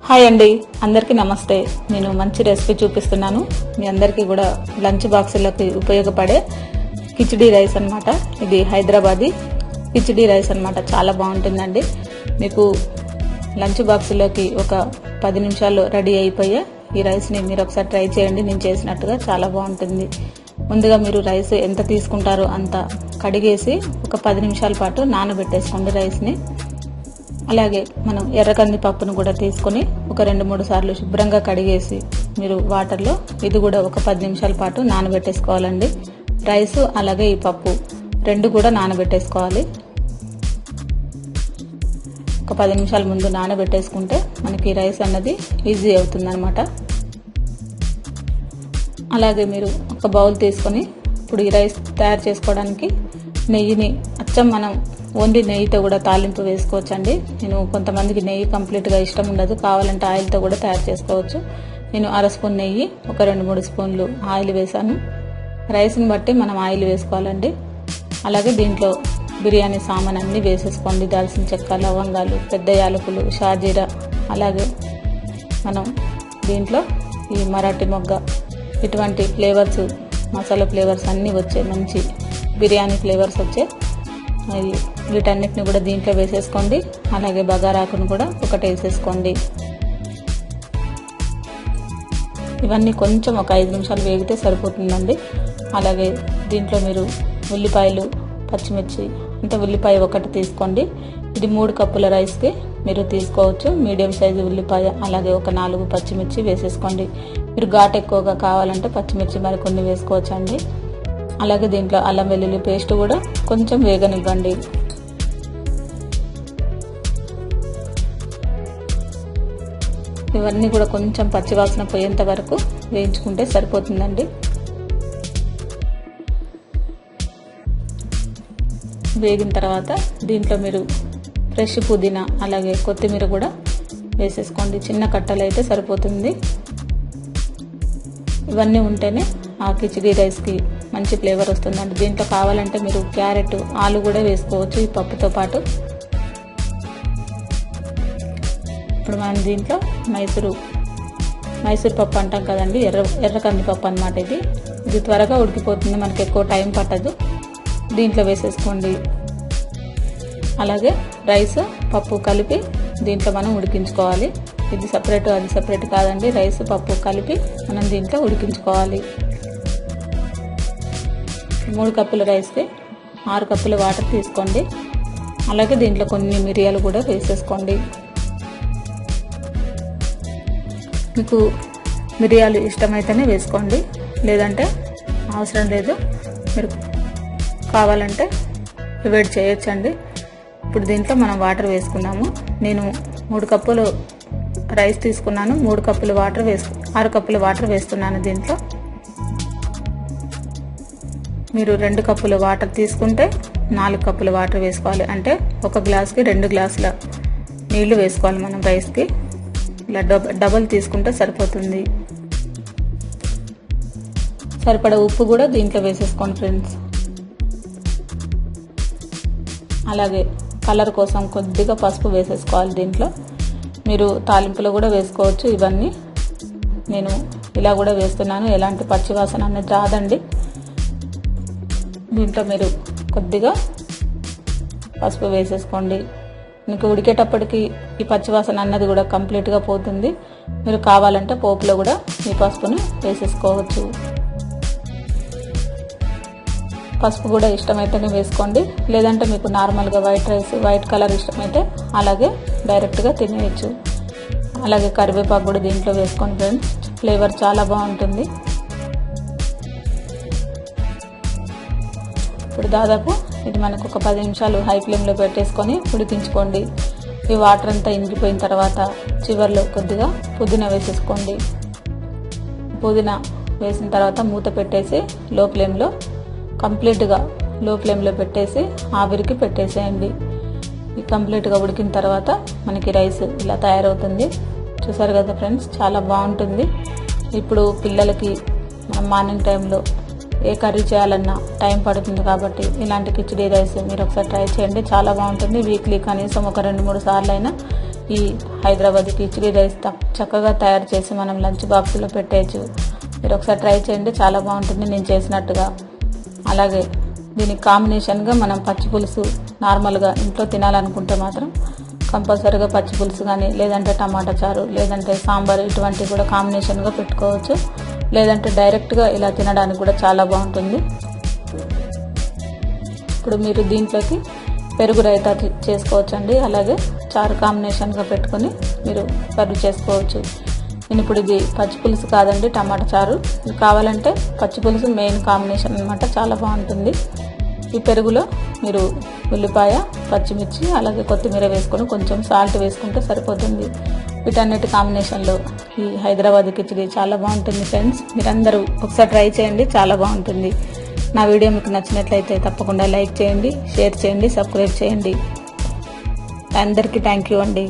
Hi అండి, అందరికీ నమస్తే. నేను మంచి రెసిపీ చూపిస్తున్నాను. మీ అందరికీ కూడా లంచ్ బాక్సులకి ఉపయోగపడే కిచిడి రైస్ అన్నమాట. ఇది హైదరాబాదీ కిచిడి రైస్ అన్నమాట. చాలా బాగుంటుందండి. మీకు లంచ్ బాక్సులోకి ఒక 10 నిమిషాల్లో రెడీ అయిపోయే ఈ రైస్ని మీరు ఒకసారి ట్రై చేయండి. నేను చేసినట్టుగా చాలా బాగుంటుంది. ముందుగా మీరు రైస్ ఎంత తీసుకుంటారో అంత కడిగేసి ఒక 10 నిమిషాల పాటు నానబెట్టేసుకోండి రైస్ని. అలాగే మనం ఎర్రకంది పప్పును కూడా తీసుకొని ఒక 2-3 సార్లు శుభ్రంగా కడిగేసి మీరు వాటర్లో ఇది కూడా ఒక 10 నిమిషాల పాటు నానబెట్టేసుకోవాలండి. రైస్ అలాగే ఈ పప్పు రెండు కూడా నానబెట్టేసుకోవాలి. ఒక 10 నిమిషాల ముందు నానబెట్టేసుకుంటే మనకి రైస్ అన్నది ఈజీ అవుతుందన్నమాట. అలాగే మీరు ఒక బౌల్ తీసుకొని ఇప్పుడు ఈ రైస్ తయారు చేసుకోవడానికి నెయ్యిని అచ్చం మనం ఓన్లీ నెయ్యితో కూడా తాలింపు వేసుకోవచ్చండి. నేను కొంతమందికి నెయ్యి కంప్లీట్గా ఇష్టం ఉండదు, కావాలంటే ఆయిల్తో కూడా తయారు చేసుకోవచ్చు. నేను 1/2 స్పూన్ నెయ్యి, ఒక 2-3 స్పూన్లు ఆయిల్ వేసాను. రైస్ని బట్టి మనం ఆయిల్ వేసుకోవాలండి. అలాగే దీంట్లో బిర్యానీ సామాన్ అన్నీ వేసేసుకోండి. దాల్చిన చెక్క, లవంగాలు, పెద్ద యాలకులు, షాజీరా, అలాగే మనం దీంట్లో ఈ మరాఠీ మొగ్గ ఇటువంటి ఫ్లేవర్స్, మసాలా ఫ్లేవర్స్ అన్నీ వచ్చే మంచి బిర్యానీ ఫ్లేవర్స్ వచ్చే వీటన్నిటిని కూడా దీంట్లో వేసేసుకోండి. అలాగే బగారాకును కూడా ఒకటి వేసేసుకోండి. ఇవన్నీ కొంచెం ఒక 5 నిమిషాలు వేగితే సరిపోతుందండి. అలాగే దీంట్లో మీరు ఉల్లిపాయలు, పచ్చిమిర్చి, అంటే ఉల్లిపాయ ఒకటి తీసుకోండి. ఇది 3 కప్పుల రైస్కి మీరు తీసుకోవచ్చు. మీడియం సైజు ఉల్లిపాయ, అలాగే ఒక 4 పచ్చిమిర్చి వేసేసుకోండి. మీరు ఘాటు ఎక్కువగా కావాలంటే పచ్చిమిర్చి మరికొన్ని వేసుకోవచ్చు అండి. అలాగే దీంట్లో అల్లం వెల్లుల్లి పేస్ట్ కూడా కొంచెం వేగనివ్వండి. ఇవన్నీ కూడా కొంచెం పచ్చివాసన పోయేంత వరకు వేయించుకుంటే సరిపోతుందండి. వేగిన తర్వాత దీంట్లో మీరు ఫ్రెష్ పుదీనా అలాగే కొత్తిమీర కూడా వేసేసుకోండి. చిన్న కట్టలు అయితే సరిపోతుంది. ఇవన్నీ ఉంటేనే ఆ కిచిడి రైస్కి మంచి ఫ్లేవర్ వస్తుందండి. దీంట్లో కావాలంటే మీరు క్యారెట్, ఆలు కూడా వేసుకోవచ్చు ఈ పప్పుతో పాటు. ఇప్పుడు మనం దీంట్లో మైసూర్ పప్పు అంటాం కదండి, ఎర్ర కందిపప్పు అన్నమాట. ఇది త్వరగా ఉడికిపోతుంది, మనకి ఎక్కువ టైం పట్టదు. దీంట్లో వేసేసుకోండి. అలాగే రైస్, పప్పు కలిపి దీంట్లో మనం ఉడికించుకోవాలి. ఇది సపరేట్ అది సపరేట్ కాదండి, రైస్ పప్పు కలిపి మనం దీంట్లో ఉడికించుకోవాలి. 3 కప్పుల రైస్కి 6 కప్పుల వాటర్ తీసుకోండి. అలాగే దీంట్లో కొన్ని మిరియాలు కూడా వేసేసుకోండి. మీకు మిరియాలు ఇష్టమైతేనే వేసుకోండి, లేదంటే అవసరం లేదు. మీరు కావాలంటే అవాయిడ్ చేయొచ్చండి. ఇప్పుడు దీంట్లో మనం వాటర్ వేసుకున్నాము. నేను 3 కప్పులు రైస్ తీసుకున్నాను, 3 కప్పుల వాటర్ 6 కప్పుల వాటర్ వేస్తున్నాను. దీంట్లో మీరు 2 కప్పుల వాటర్ తీసుకుంటే 4 కప్పుల వాటర్ వేసుకోవాలి. అంటే ఒక గ్లాస్కి 2 గ్లాసుల నీళ్లు వేసుకోవాలి మనం రైస్కి. ఇలా డబల్ తీసుకుంటే సరిపోతుంది. సరిపడా ఉప్పు కూడా దీంట్లో వేసేసుకోండి ఫ్రెండ్స్. అలాగే కలర్ కోసం కొద్దిగా పసుపు వేసేసుకోవాలి. దీంట్లో మీరు తాలింపులో కూడా వేసుకోవచ్చు. ఇవన్నీ నేను ఇలా కూడా వేస్తున్నాను, ఎలాంటి పచ్చివాసన అనేది రాదండి. దీంట్లో మీరు కొద్దిగా పసుపు వేసేసుకోండి. మీకు ఉడికేటప్పటికి ఈ పచ్చివాసన అన్నది కూడా కంప్లీట్గా పోతుంది. మీరు కావాలంటే పోపులో కూడా ఈ పసుపుని వేసేసుకోవచ్చు. పసుపు కూడా ఇష్టమైతేనే వేసుకోండి, లేదంటే మీకు నార్మల్గా వైట్ కలర్ ఇష్టమైతే అలాగే డైరెక్ట్గా తినేయచ్చు. అలాగే కరివేపాకు కూడా దీంట్లో వేసుకోండి ఫ్రెండ్స్, ఫ్లేవర్ చాలా బాగుంటుంది. ఇప్పుడు దాదాపు ఇది మనకు ఒక 10 నిమిషాలు హై ఫ్లేమ్లో పెట్టేసుకొని ఉడికించుకోండి. ఈ వాటర్ అంతా ఇంకిపోయిన తర్వాత చివర్లో కొద్దిగా పుదీనా వేసేసుకోండి. పుదీనా వేసిన తర్వాత మూత పెట్టేసి కంప్లీట్గా లో ఫ్లేమ్లో పెట్టేసి ఆవిరికి పెట్టేసేయండి. ఇది కంప్లీట్గా ఉడికిన తర్వాత మనకి రైస్ ఇలా తయారవుతుంది. చూసారు కదా ఫ్రెండ్స్, చాలా బాగుంటుంది. ఇప్పుడు పిల్లలకి మనం మార్నింగ్ టైంలో ఏ కర్రీ చేయాలన్నా టైం పడుతుంది కాబట్టి ఇలాంటి కిచిడి రైస్ మీరు ఒకసారి ట్రై చేయండి, చాలా బాగుంటుంది. వీక్లీ కనీసం ఒక 2-3 సార్లు అయినా ఈ హైదరాబాద్ కిచిడి రైస్ చక్కగా తయారు చేసి మనం లంచ్ బాక్స్లో పెట్టేయచ్చు. మీరు ఒకసారి ట్రై చేయండి, చాలా బాగుంటుంది నేను చేసినట్టుగా. అలాగే దీనికి కాంబినేషన్గా మనం పచ్చి పులుసు నార్మల్గా ఇంట్లో తినాలనుకుంటే మాత్రం కంపల్సరీగా పచ్చి పులుసు కానీ, లేదంటే టమాటా చారు, లేదంటే సాంబార్, ఇటువంటివి కూడా కాంబినేషన్గా పెట్టుకోవచ్చు. లేదంటే డైరెక్ట్గా ఇలా తినడానికి కూడా చాలా బాగుంటుంది. ఇప్పుడు మీరు దీంట్లోకి పెరుగు రైతా చేసుకోవచ్చండి. అలాగే చారు కాంబినేషన్గా పెట్టుకొని మీరు సర్వ్ చేసుకోవచ్చు. నేను ఇప్పుడు ఇది పచ్చి పులుసు కాదండి, టమాటా చారు. ఇది కావాలంటే పచ్చి పులుసు మెయిన్ కాంబినేషన్ అనమాట, చాలా బాగుంటుంది. ఈ పెరుగులో మీరు ఉల్లిపాయ, పచ్చిమిర్చి, అలాగే కొత్తిమీర వేసుకొని కొంచెం సాల్ట్ వేసుకుంటే సరిపోతుంది. వీటన్నిటి కాంబినేషన్లో ఈ హైదరాబాద్ కిచిడి చాలా బాగుంటుంది ఫ్రెండ్స్. మీరందరూ ఒకసారి ట్రై చేయండి, చాలా బాగుంటుంది. నా వీడియో మీకు నచ్చినట్లయితే తప్పకుండా లైక్ చేయండి, షేర్ చేయండి, సబ్స్క్రైబ్ చేయండి. అందరికీ థ్యాంక్ యూ అండి.